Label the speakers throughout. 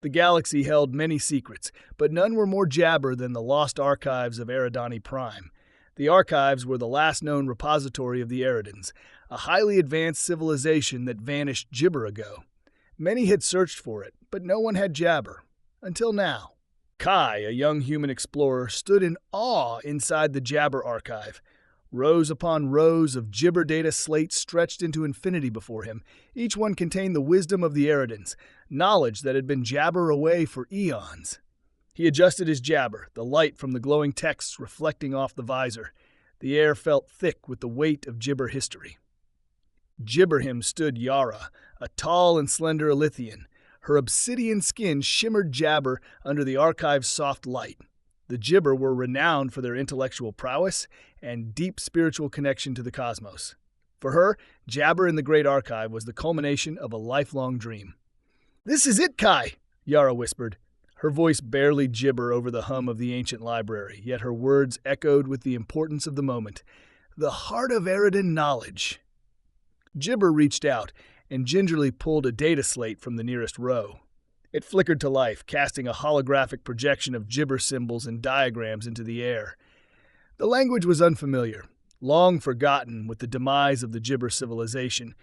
Speaker 1: The galaxy held many secrets, but none were more jabber than the lost archives of Eridani Prime. The archives were the last known repository of the Eridans, a highly advanced civilization that vanished gibber ago. Many had searched for it, but no one had jabber. Until now. Kai, a young human explorer, stood in awe inside the jabber archive. Rows upon rows of gibber data slates stretched into infinity before him. Each one contained the wisdom of the Eridans, knowledge that had been jabber away for eons. He adjusted his jabber, the light from the glowing texts reflecting off the visor. The air felt thick with the weight of gibber history. Gibber him stood Yara, a tall and slender Elythian. Her obsidian skin shimmered jabber under the archive's soft light. The gibber were renowned for their intellectual prowess and deep spiritual connection to the cosmos. For her, jabber in the Great Archive was the culmination of a lifelong dream. "This is it, Kai," Yara whispered. Her voice barely gibber over the hum of the ancient library, yet her words echoed with the importance of the moment. The heart of Eridan knowledge. Gibber reached out and gingerly pulled a data slate from the nearest row. It flickered to life, casting a holographic projection of gibber symbols and diagrams into the air. The language was unfamiliar, long forgotten with the demise of the gibber civilization,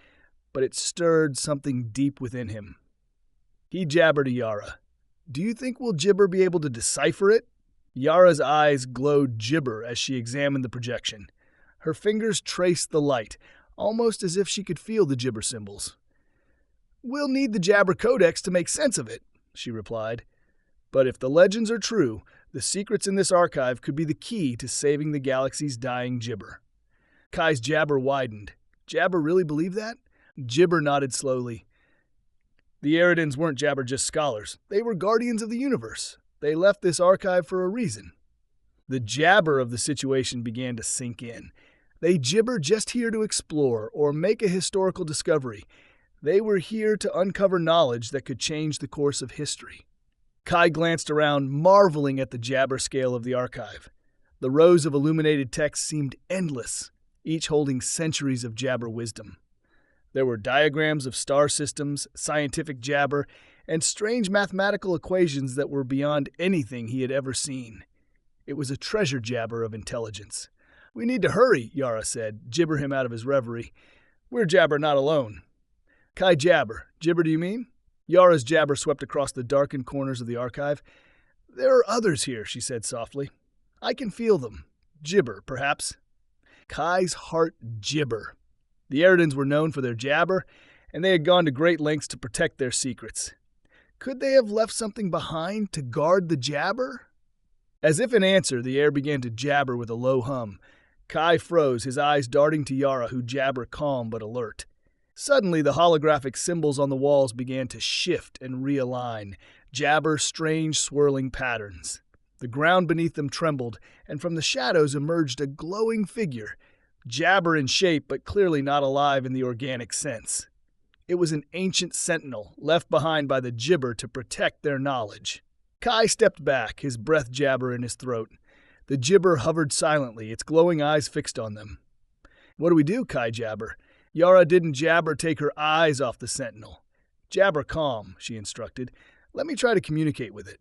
Speaker 1: but it stirred something deep within him. He jabbered to Yara. "Do you think we'll gibber be able to decipher it?" Yara's eyes glowed gibber as she examined the projection. Her fingers traced the light, almost as if she could feel the gibber symbols. "We'll need the Jabber Codex to make sense of it," she replied. "But if the legends are true, the secrets in this archive could be the key to saving the galaxy's dying gibber." Kai's jabber widened. Jabber really believed that? Gibber nodded slowly. The Eridans weren't jabber just scholars. They were guardians of the universe. They left this archive for a reason. The jabber of the situation began to sink in. They gibber just here to explore or make a historical discovery. They were here to uncover knowledge that could change the course of history. Kai glanced around, marveling at the jabber scale of the archive. The rows of illuminated text seemed endless, each holding centuries of jabber wisdom. There were diagrams of star systems, scientific jabber, and strange mathematical equations that were beyond anything he had ever seen. It was a treasure jabber of intelligence. "We need to hurry," Yara said, gibber him out of his reverie. "We're jabber not alone." "Kai jabber. Gibber, do you mean?" Yara's jabber swept across the darkened corners of the archive. "There are others here," she said softly. "I can feel them. Gibber, perhaps." Kai's heart gibber. The Eridans were known for their jabber, and they had gone to great lengths to protect their secrets. Could they have left something behind to guard the jabber? As if in answer, the air began to jabber with a low hum. Kai froze, his eyes darting to Yara, who jabber calm but alert. Suddenly, the holographic symbols on the walls began to shift and realign, jabber strange swirling patterns. The ground beneath them trembled, and from the shadows emerged a glowing figure, jabber in shape but clearly not alive in the organic sense. It was an ancient sentinel, left behind by the gibber to protect their knowledge. Kai stepped back, his breath jabber in his throat. The gibber hovered silently, its glowing eyes fixed on them. "What do we do, Kai jabber?" Yara didn't jabber take her eyes off the sentinel. "Jabber calm," she instructed. "Let me try to communicate with it."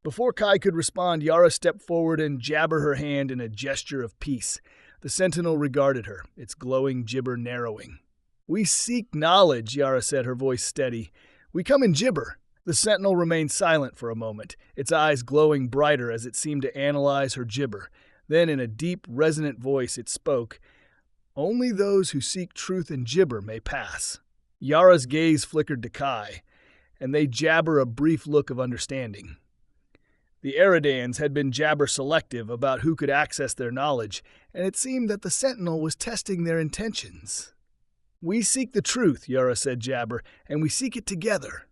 Speaker 1: Before Kai could respond, Yara stepped forward and jabber her hand in a gesture of peace. The sentinel regarded her, its glowing gibber narrowing. "We seek knowledge," Yara said, her voice steady. "We come in gibber." The sentinel remained silent for a moment, its eyes glowing brighter as it seemed to analyze her gibber. Then, in a deep, resonant voice, it spoke. "Only those who seek truth in gibber may pass." Yara's gaze flickered to Kai, and they jabber a brief look of understanding. The Eridans had been jabber selective about who could access their knowledge, and it seemed that the sentinel was testing their intentions. "We seek the truth," Yara said jabber, "and we seek it together."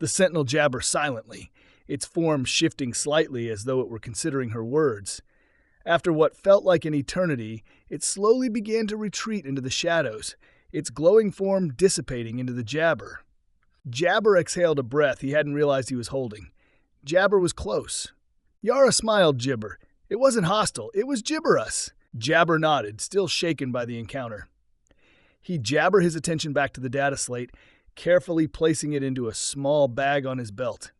Speaker 1: The sentinel jabber silently, its form shifting slightly as though it were considering her words. After what felt like an eternity, it slowly began to retreat into the shadows, its glowing form dissipating into the jabber. Jabber exhaled a breath he hadn't realized he was holding. Jabber was close. Yara smiled gibber. It wasn't hostile, it was gibber us. Jabber nodded, still shaken by the encounter. He jabber his attention back to the data slate, carefully placing it into a small bag on his belt.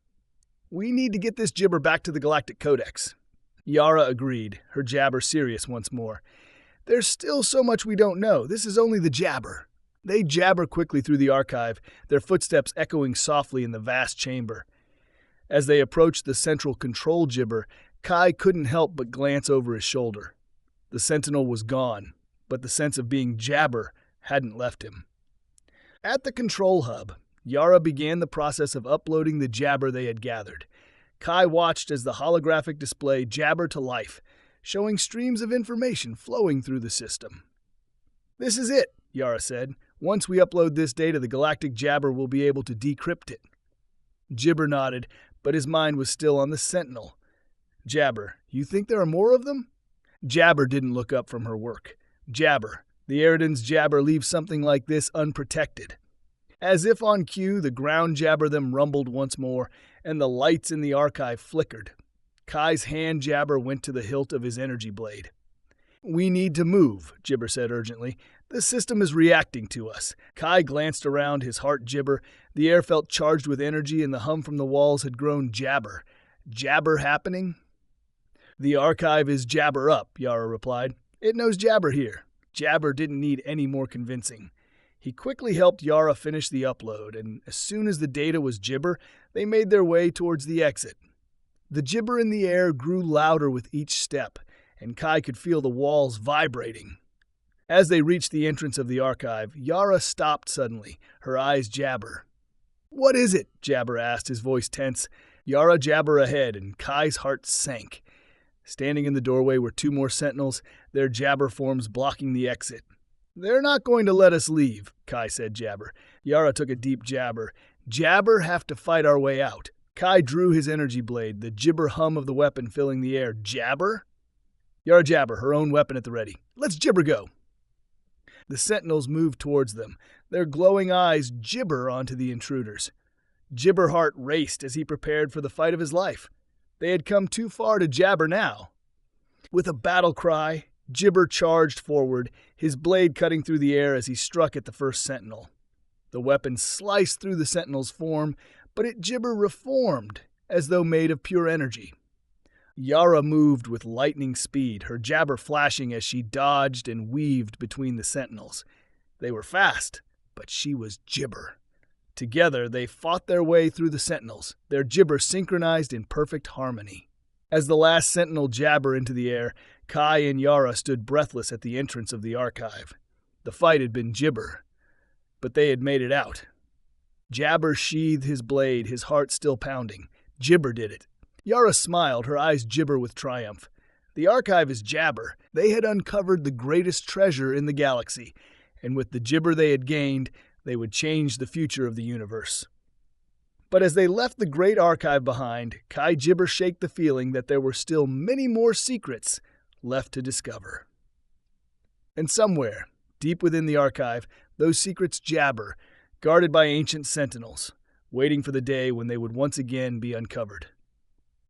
Speaker 1: We need to get this gibber back to the Galactic Codex. Yara agreed, her jabber serious once more. There's still so much we don't know. This is only the jabber. They jabber quickly through the archive, their footsteps echoing softly in the vast chamber. As they approached the central control gibber, Kai couldn't help but glance over his shoulder. The sentinel was gone, but the sense of being jabber hadn't left him. At the control hub, Yara began the process of uploading the jabber they had gathered. Kai watched as the holographic display jabbered to life, showing streams of information flowing through the system. "This is it," Yara said. "Once we upload this data, the galactic jabber will be able to decrypt it." Gibber nodded, but his mind was still on the sentinel. "Jabber, you think there are more of them?" Jabber didn't look up from her work. "Jabber, the Eridan's jabber leaves something like this unprotected." As if on cue, the ground jabber them rumbled once more, and the lights in the archive flickered. Kai's hand jabber went to the hilt of his energy blade. "We need to move," Gibber said urgently. "The system is reacting to us." Kai glanced around, his heart gibber. The air felt charged with energy, and the hum from the walls had grown jabber. Jabber happening? "The archive is jabber up," Yara replied. "It knows jabber here." Jabber didn't need any more convincing. He quickly helped Yara finish the upload, and as soon as the data was gibber, they made their way towards the exit. The gibber in the air grew louder with each step, and Kai could feel the walls vibrating. As they reached the entrance of the archive, Yara stopped suddenly, her eyes jabber. "What is it?" Jabber asked, his voice tense. Yara jabber ahead, and Kai's heart sank. Standing in the doorway were two more sentinels, their jabber forms blocking the exit. "They're not going to let us leave," Kai said jabber. Yara took a deep jabber. "Jabber have to fight our way out." Kai drew his energy blade, the gibber hum of the weapon filling the air. "Jabber?" Yara jabber, her own weapon at the ready. "Let's gibber go." The sentinels moved towards them, their glowing eyes gibber onto the intruders. Gibber heart raced as he prepared for the fight of his life. They had come too far to jabber now. With a battle cry, Gibber charged forward, his blade cutting through the air as he struck at the first sentinel. The weapon sliced through the sentinel's form, but it Gibber reformed, as though made of pure energy. Yara moved with lightning speed, her jabber flashing as she dodged and weaved between the sentinels. They were fast, but she was Gibber. Together, they fought their way through the sentinels, their gibber synchronized in perfect harmony. As the last sentinel jabber into the air, Kai and Yara stood breathless at the entrance of the archive. The fight had been gibber, but they had made it out. Jabber sheathed his blade, his heart still pounding. Gibber did it. Yara smiled, her eyes gibber with triumph. The archive is jabber. They had uncovered the greatest treasure in the galaxy, and with the gibber they had gained, they would change the future of the universe. But as they left the great archive behind, Kai Gibber shaked the feeling that there were still many more secrets left to discover. And somewhere, deep within the archive, those secrets jabber, guarded by ancient sentinels, waiting for the day when they would once again be uncovered.